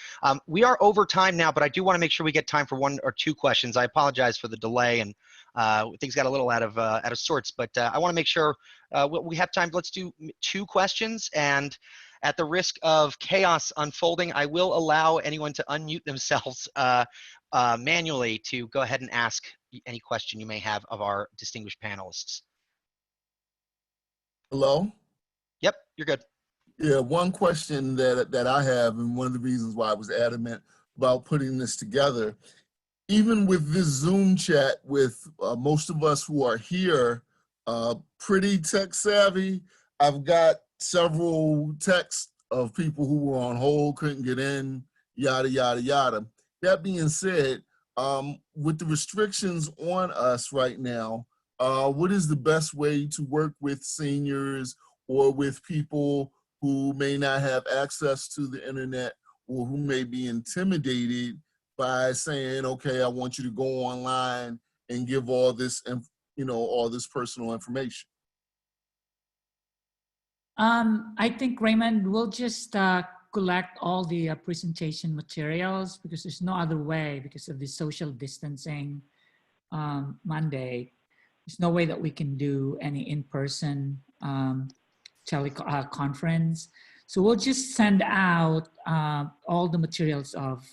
We are over time now, but I do want to make sure we get time for 1 or 2 questions. I apologize for the delay, and things got a little out of sorts, but I want to make sure we have time. Let's do 2 questions, and at the risk of chaos unfolding, I will allow anyone to unmute themselves manually to go ahead and ask any question you may have of our distinguished panelists. Hello? Yep, you're good. Yeah, one question that I have, and one of the reasons why I was adamant about putting this together, even with this Zoom chat with most of us who are here, pretty tech savvy, I've got several texts of people who were on hold, couldn't get in, yada, yada, yada. That being said, with the restrictions on us right now, what is the best way to work with seniors or with people who may not have access to the internet or who may be intimidated by saying, okay, I want you to go online and give all this, all this personal information? I think, Raymond, we'll just collect all the presentation materials because there's no other way because of the social distancing mandate. There's no way that we can do any in-person teleconference. So we'll just send out all the materials of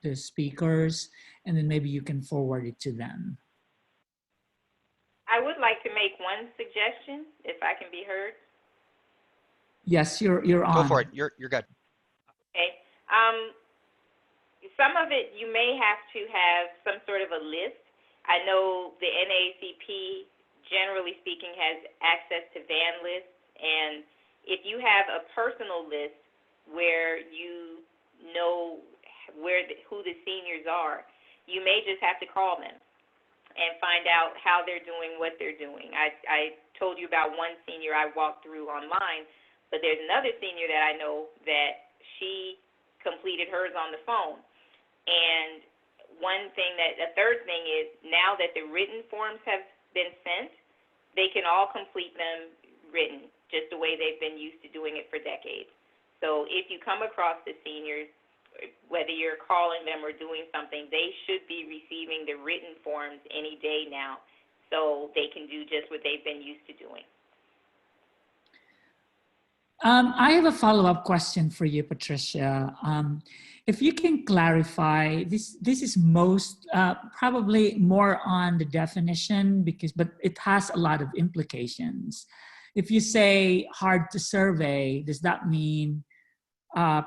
the speakers, and then maybe you can forward it to them. I would like to make one suggestion, if I can be heard. Yes, you're on. Go for it. You're good. Okay. Some of it you may have to have some sort of a list. I know the NAACP, generally speaking, has access to van lists, and if you have a personal list where you know who the seniors are, you may just have to call them and find out how they're doing, what they're doing. I told you about one senior I walked through online, but there's another senior that I know that she completed hers on the phone. And a third thing is, now that the written forms have been sent, they can all complete them written, just the way they've been used to doing it for decades. So if you come across the seniors, whether you're calling them or doing something, they should be receiving the written forms any day now, so they can do just what they've been used to doing. I have a follow-up question for you, Patricia. If you can clarify, this is most probably more on the definition but it has a lot of implications. If you say hard to survey, does that mean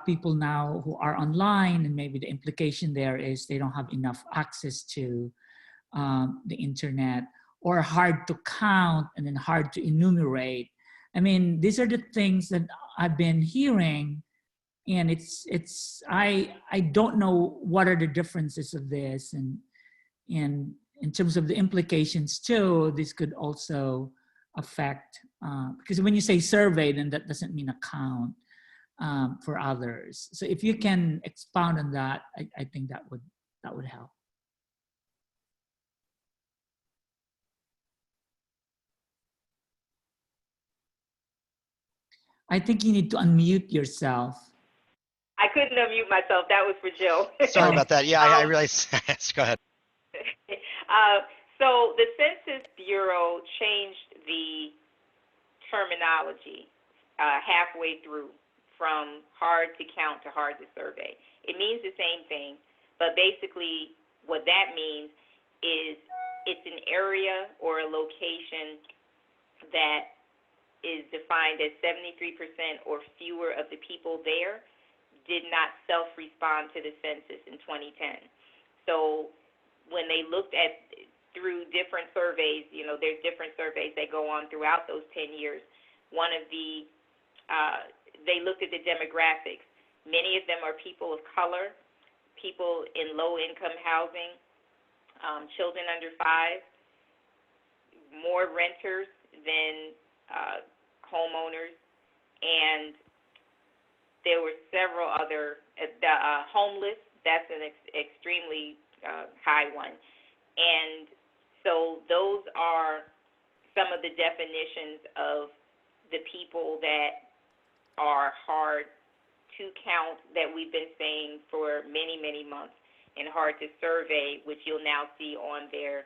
people now who are online, and maybe the implication there is they don't have enough access to the internet, or hard to count and then hard to enumerate? I mean, these are the things that I've been hearing, and I don't know what are the differences of this, and in terms of the implications too, this could also affect, because when you say survey, then that doesn't mean a count for others. So if you can expound on that, I think that would help. I think you need to unmute yourself. I couldn't unmute myself. That was for Jill. Sorry about that. Yeah, I realized. Go ahead. So the Census Bureau changed the terminology halfway through, from hard to count to hard to survey. It means the same thing, but basically what that means is it's an area or a location that is defined as 73% or fewer of the people there did not self-respond to the census in 2010. So when they looked at through different surveys, you know, there's different surveys that go on throughout those 10 years. One of the, they looked at the demographics. Many of them are people of color, people in low-income housing, children under 5, more renters than homeowners, and there were several other, homeless, that's an extremely high one. And so those are some of the definitions of the people that are hard to count that we've been saying for many, many months, and hard to survey, which you'll now see on their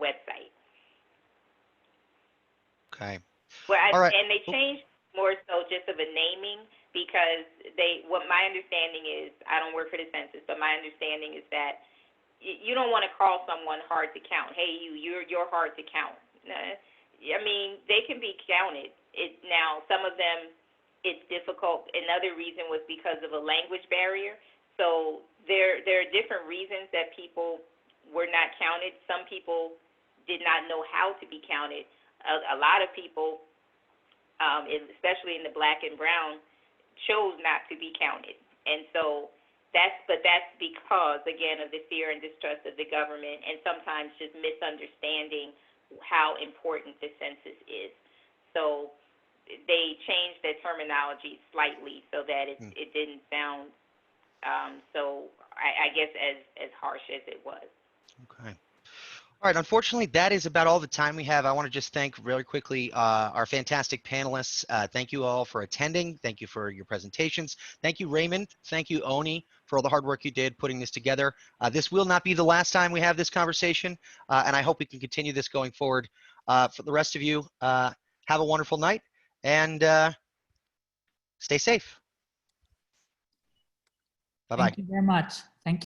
website. Okay. Well, All right. and they changed more so just of a naming, because what my understanding is, I don't work for the census, but my understanding is that you don't want to call someone hard to count. Hey, you're hard to count. I mean, they can be counted. Now, some of them, it's difficult. Another reason was because of a language barrier. So there are different reasons that people were not counted. Some people did not know how to be counted. A lot of people, especially in the Black and brown, chose not to be counted. And so that's because, again, of the fear and distrust of the government, and sometimes just misunderstanding how important the census is. So they changed their terminology slightly so that it didn't sound so, I guess, as harsh as it was. Okay. All right. Unfortunately, that is about all the time we have. I want to just thank really quickly our fantastic panelists. Thank you all for attending. Thank you for your presentations. Thank you, Raymond. Thank you, Oni, for all the hard work you did putting this together. This will not be the last time we have this conversation, and I hope we can continue this going forward. For the rest of you, have a wonderful night, and stay safe. Bye-bye. Thank you very much.